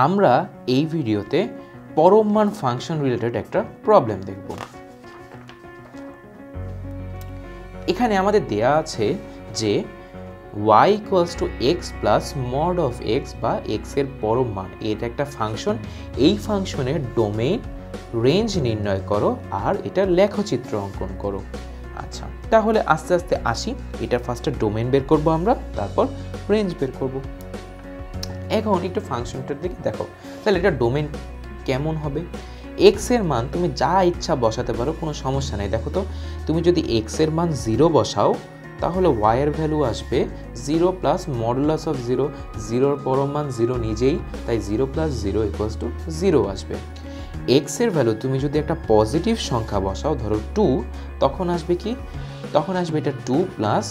আমরা এই ভিডিওতে পরম মান ফাংশন রিলেটেড একটা প্রবলেম দেখব। এখানে আমাদের দেয়া আছে যে y = x plus mod of x বা x এর পরম মান, এটা একটা ফাংশন। এই ফাংশনের ডোমেইন রেঞ্জ নির্ণয় করো আর এটা লেখচিত্র অঙ্কন করো। আচ্ছা, তাহলে আস্তে আস্তে আসি। এটা ফার্স্টে ডোমেইন বের করব আমরা, তারপর রেঞ্জ বের করব। এখন একটু ফাংশনটার দিকে দেখো, তাহলে এটা ডোমেইন কেমন হবে? x এর মান তুমি যা ইচ্ছা বসাতে পারো, কোনো সমস্যা নেই। দেখো তো, তুমি যদি x এর মান 0 বসাও তাহলে y এর ভ্যালু আসবে 0 প্লাস মডুলাস অফ 0, 0 এর পরম মান 0 নিজেই, তাই 0 প্লাস 0 = 0 আসবে। x এর ভ্যালু তুমি যদি একটা পজিটিভ সংখ্যা বসাও, ধরো 2, তখন আসবে কি? তখন আসবে এটা 2 plus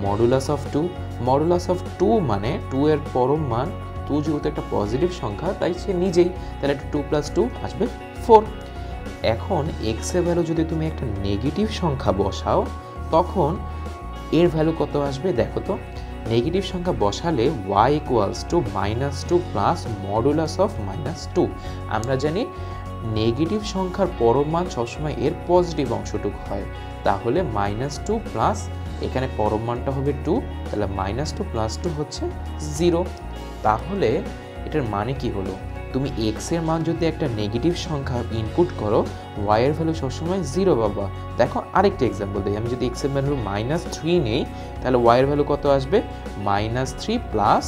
modulus of 2। Modulus of 2 মানে 2 এর পরম মান, 2 যেহেতু একটা পজিটিভ সংখ্যা তাই সে নিজেই, তাহলে একটা 2 + 2 আসবে 4। এখন x এর ভ্যালু যদি তুমি একটা নেগেটিভ সংখ্যা বসাও তখন এর ভ্যালু কত আসবে? দেখো তো, নেগেটিভ সংখ্যা বসালে y = -2 প্লাস মডুলাস অফ -2। আমরা জানি নেগেটিভ সংখ্যার পরম মান সবসময় এর পজিটিভ অংশটুকু হয়, তাহলে -2 প্লাস এখানে পরম মানটা হবে 2, তাহলে -2 + 2 হচ্ছে 0। তাহলে এটার মানে কি হলো? তুমি x এর মান যদি একটা নেগেটিভ সংখ্যা ইনপুট করো, y এর ভ্যালু সবসময় 0 পাবা। দেখো আরেকটা এক্সাম্পল দিই, আমি যদি x এর ভ্যালু -3 নেই তাহলে y এর ভ্যালু কত আসবে? -3 প্লাস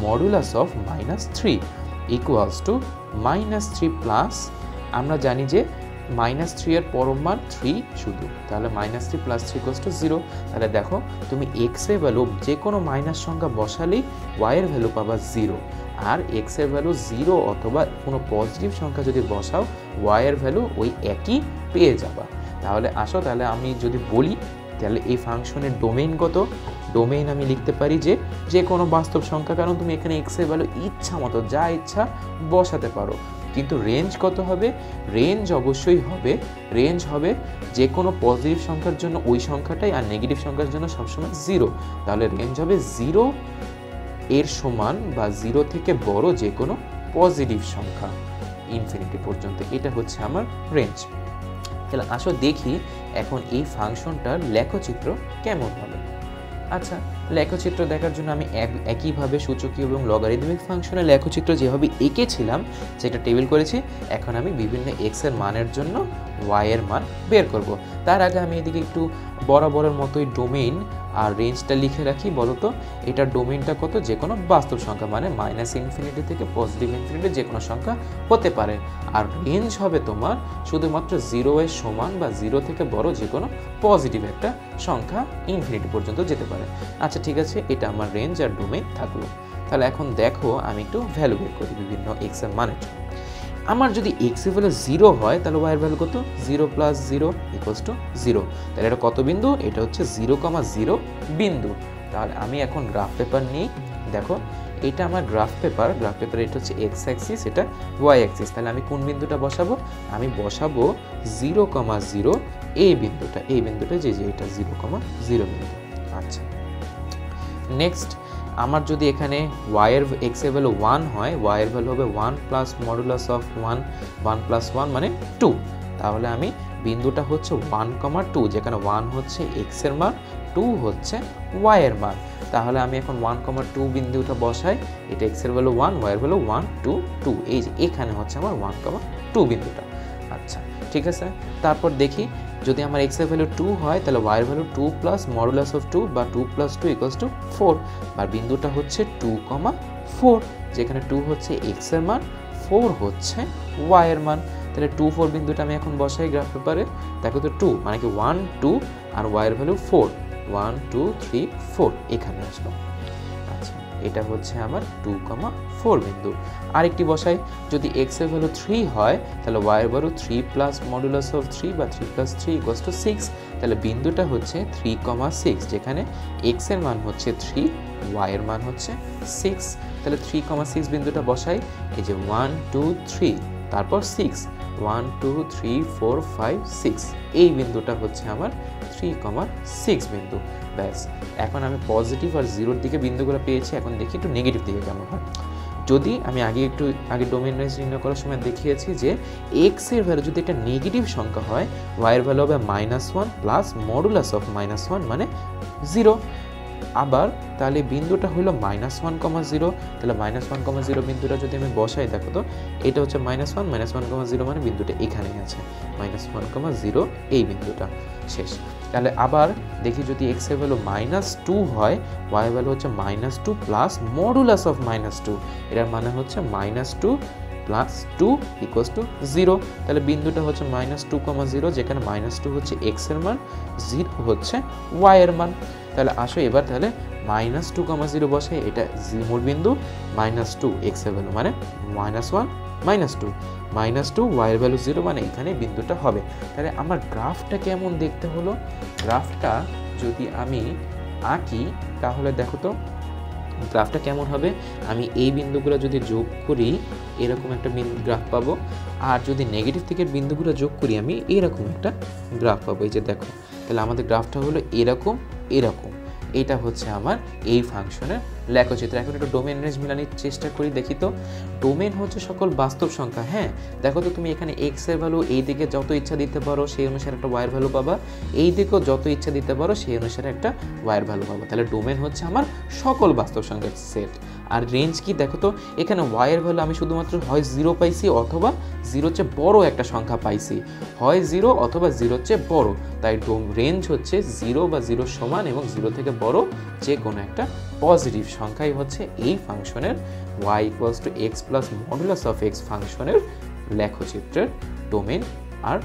মডুলাস অফ -3 = -3 প্লাস, আমরা জানি যে -3 এর পরম মান 3 শুধু, তাহলে -3 + 3 = 0। তাহলে দেখো, তুমি x এর ভ্যালু যে কোনো মাইনাস সংখ্যা বসালেই y এর ভ্যালু পাবা 0, আর x এর ভ্যালু 0 অথবা কোনো পজিটিভ সংখ্যা যদি বসাও y এর ভ্যালু ওই একই পেয়ে যাবা। তাহলে আসো, তাহলে আমি যদি বলি তাহলে এই ফাংশনের ডোমেইন কত? ডোমেইন আমি লিখতে পারি যে কোনো বাস্তব সংখ্যা, কারণ তুমি এখানে x এর ভ্যালু ইচ্ছা মতো যা ইচ্ছা বসাতে পারো। কিন্তু রেঞ্জ কত হবে? রেঞ্জ অবশ্যই হবে, রেঞ্জ হবে যে কোনো পজিটিভ সংখ্যার জন্য ওই সংখ্যাটাই, আর নেগেটিভ সংখ্যার জন্য সবসময় 0। তাহলে রেঞ্জ হবে 0 এর সমান বা 0 থেকে বড় যে কোনো পজিটিভ সংখ্যা ইনফিনিটি পর্যন্ত। এটা হচ্ছে আমার রেঞ্জ। তাহলে আসো দেখি এখন এই ফাংশনটার লেখচিত্র কেমন হবে। আচ্ছা, লেখচিত্র দেখার জন্য আমি একইভাবে সূচকীয় এবং লগারিদমিক ফাংশনের লেখচিত্র যেভাবে এঁকেছিলাম সেটা টেবিল করেছি। এখন আমি বিভিন্ন x এর মানের জন্য y এর মান বের করব। তার আগে আমি এদিকে একটু বরাবরের মতোই ডোমেইন আর রেঞ্জটা লিখে রাখি। বলতো এটার ডোমেইনটা কত? যে কোনো বাস্তব সংখ্যা, মানে -∞ থেকে +∞ যে কোনো সংখ্যা হতে পারে। আর রেঞ্জ হবে তোমার শুধুমাত্র 0 এর সমান বা 0 থেকে বড় যে কোনো পজিটিভ একটা সংখ্যা ইনফিনিটি পর্যন্ত যেতে পারে। আচ্ছা ঠিক আছে, এটা আমার রেঞ্জ আর ডোমেইন থাকলো। তাহলে এখন দেখো আমি একটু ভ্যালু বের করি বিভিন্ন x এর মানের জন্য। আমার যদি x এর ভ্যালু 0 হয় তাহলে y এর ভ্যালু কত? 0 + 0 = 0। তাহলে এটা কত বিন্দু? এটা হচ্ছে 0,0 বিন্দু। তাহলে আমি এখন গ্রাফ পেপার নিই। দেখো এটা আমার গ্রাফ পেপার, এটা হচ্ছে x অ্যাক্সিস, এটা y অ্যাক্সিস। তাহলে আমি কোন বিন্দুটা বসাবো? আমি বসাবো 0,0 এই বিন্দুটা, যে এটা 0,0 বিন্দু। আচ্ছা, নেক্সট আমার যদি এখানে x এর ভ্যালু 1 হয়, y এর ভ্যালু হবে 1 প্লাস মডুলাস অফ 1, 1 + 1 মানে 2। তাহলে আমি বিন্দুটা হচ্ছে 1,2, যেখানে 1 হচ্ছে x এর মান, 2 হচ্ছে y এর মান। তাহলে আমি এখন 1,2 বিন্দুটা বসাই। এটা x এর ভ্যালু 1, y এর ভ্যালু 1, 2, 2। এই যে এখানে হচ্ছে আমার 1,2 বিন্দুটা। আচ্ছা ঠিক আছে, তারপর দেখি যদি আমার x এর ভ্যালু 2 হয় তাহলে y এর ভ্যালু 2 প্লাস মডুলাস অফ 2 বা 2 + 2 = 4। আর বিন্দুটা হচ্ছে 2,4, যেখানে 2 হচ্ছে x এর মান, 4 হচ্ছে y এর মান। তাহলে 2, 4 বিন্দুটা আমি এখন বসাই গ্রাফ পেপারে। দেখো তো 2 মানে কি 1, 2 আর y এর ভ্যালু 4, 1, 2, 3, 4 এখানে আসলো। আচ্ছা, এটা হচ্ছে আমার 2,4 বিন্দু। আরেকটি বসাই, যদি x এর ভ্যালু 3 হয় তাহলে y এর ভ্যালু 3 প্লাস মডুলাস অফ 3 বা 3 + 3 = 6। তাহলে বিন্দুটা হচ্ছে 3,6, যেখানে x এর মান হচ্ছে 3, y এর মান হচ্ছে 6। তাহলে 3,6 বিন্দুটা বসাই। এই যে 1, 2, 3 তারপর 6, 1, 2, 3, 4, 5, 6 এই বিন্দুটা হচ্ছে আমার 3,6 বিন্দু। ব্যাস, এখন আমি পজিটিভ আর 0-র দিকে বিন্দুগুলো পেয়েছি। এখন দেখি একটু নেগেটিভ দিকে কেমন হয়। যদি আমি আগে ডোমেন রেঞ্জ নির্ণয় করার সময় দেখিয়েছি যে এক্স এর ভ্যালু যদি একটা নেগেটিভ সংখ্যা হয় ওয়াই এর ভ্যালু হবে -1 প্লাস মডুলাস অফ -1 মানে 0। আবার তাহলে বিন্দুটা হলো -1,0, তাহলে -1,0 বিন্দুটা যদি আমি বসাই, দেখো তো এটা হচ্ছে -1,0 মানে বিন্দুটা এখানেই আছে, -1,0 এই বিন্দুটা শেষ। তাহলে আবার দেখি যদি x এর ভ্যালু -2 হয়, y এর ভ্যালু হচ্ছে -2 প্লাস মডুলাস অফ -2, এটার মানে হচ্ছে -2 প্লাস 2 ইকুয়ালস টু 0। তাহলে বিন্দুটা হচ্ছে -2,0, যেখানে -2 হচ্ছে x এর মান, 0 হচ্ছে y এর মান। তাহলে আসো এবার তাহলে -2,0 বসে, এটা মূল বিন্দু, -2 x এর ভ্যালু মানে -1 -2 -2 y এর ভ্যালু 0 মানে এখানে বিন্দুটা হবে। তাহলে আমার গ্রাফটা কেমন দেখতে হলো? গ্রাফটা যদি আমি আঁকি তাহলে দেখো তো গ্রাফটা কেমন হবে। আমি এই বিন্দুগুলো যদি যোগ করি এরকম একটা গ্রাফ পাবো, আর যদি নেগেটিভ থেকে বিন্দুগুলো যোগ করি আমি এরকম একটা গ্রাফ পাবো। এই যে দেখো, তাহলে আমাদের গ্রাফটা হলো এরকম এরকম। এটা হচ্ছে আমার এই ফাংশনের লেখচিত্র। এখন একটু ডোমেন রেঞ্জ মিলানোর চেষ্টা করি, দেখি তো। ডোমেন হচ্ছে সকল বাস্তব সংখ্যা। হ্যাঁ দেখো তো, তুমি এখানে এক্স এর ভ্যালু এই দিকে যত ইচ্ছা দিতে পারো সেই অনুসারে একটা ওয়াই এর ভ্যালু পাবা, এই দিকেও যত ইচ্ছা দিতে পারো সেই অনুসারে একটা ওয়াই এর ভ্যালু পাবা। তাহলে ডোমেন হচ্ছে আমার সকল বাস্তব সংখ্যার সেট। আর রেঞ্জ কি দেখো তো, এখানে ওয়াই এর ভ্যালু আমি শুধুমাত্র হয় 0 পাইছি অথবা 0 চেয়ে বড় একটা সংখ্যা পাইছি, হয় 0 অথবা 0 চেয়ে বড়। তাই রেঞ্জ হচ্ছে 0 বা 0 সমান এবং 0 থেকে বড় যে কোনো একটা পজিটিভ সংখ্যাই হচ্ছে এই ফাংশনের y = x plus modulus of x ফাংশনের লেখচিত্রের ডোমেন আর